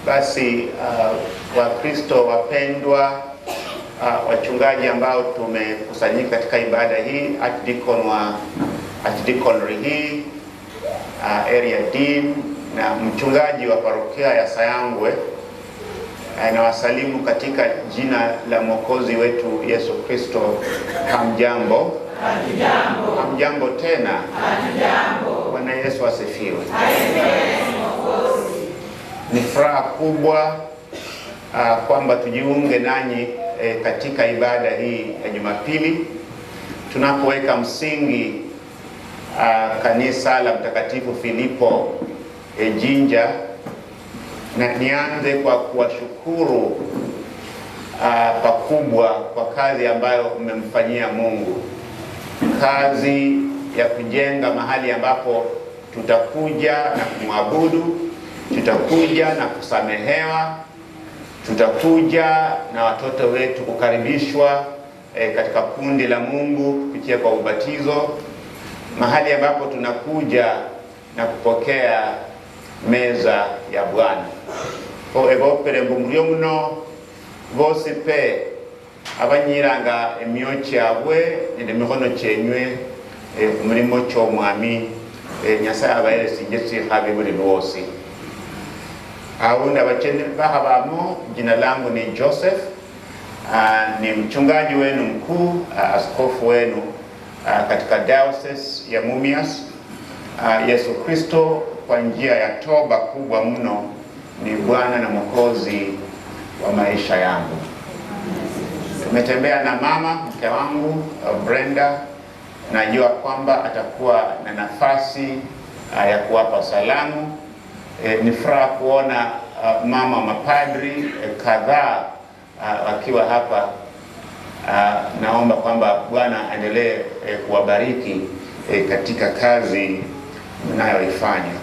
Basi Wakristo wapendwa, wachungaji ambao tumekusanyika katika ibada hii, Archdeacon wa Archdeaconry hii, Area Dean na mchungaji wa parokia ya Sayangwe, na wasalimu katika jina la Mwokozi wetu Yesu Kristo. Hamjambo? Hamjambo. Hamjambo tena? Hamjambo. Bwana Yesu asifiwe. Ni furaha kubwa kwamba tujiunge nanyi katika ibada hii ya Jumapili tunapoweka msingi kanisa la Mtakatifu Filipo Jinja, na nianze kwa kuwashukuru pakubwa kwa kazi ambayo mmemfanyia Mungu, kazi ya kujenga mahali ambapo tutakuja na kumwabudu, tutakuja na kusamehewa, tutakuja na watoto wetu kukaribishwa katika kundi la Mungu kupitia kwa ubatizo, mahali ambapo tunakuja na kupokea meza ya Bwana. Ebopere mbumuriyo muno bose pe abanyiranga emyochi yabwe ende mihono chenywe umurimo cy'omwami Nyasaye abayesi ngesi habe buri bose. Aunda bachene bahabamo. Jina langu ni Joseph, ni mchungaji wenu mkuu, askofu wenu katika diocese ya Mumias. Yesu Kristo kwa njia ya toba kubwa mno ni Bwana na Mwokozi wa maisha yangu. Tumetembea na mama mke wangu Brenda, najua kwamba atakuwa na nafasi ya kuwapa salamu. Ni furaha kuona mama mapadri kadhaa wakiwa hapa. Naomba kwamba Bwana aendelee kuwabariki katika kazi mnayoifanya.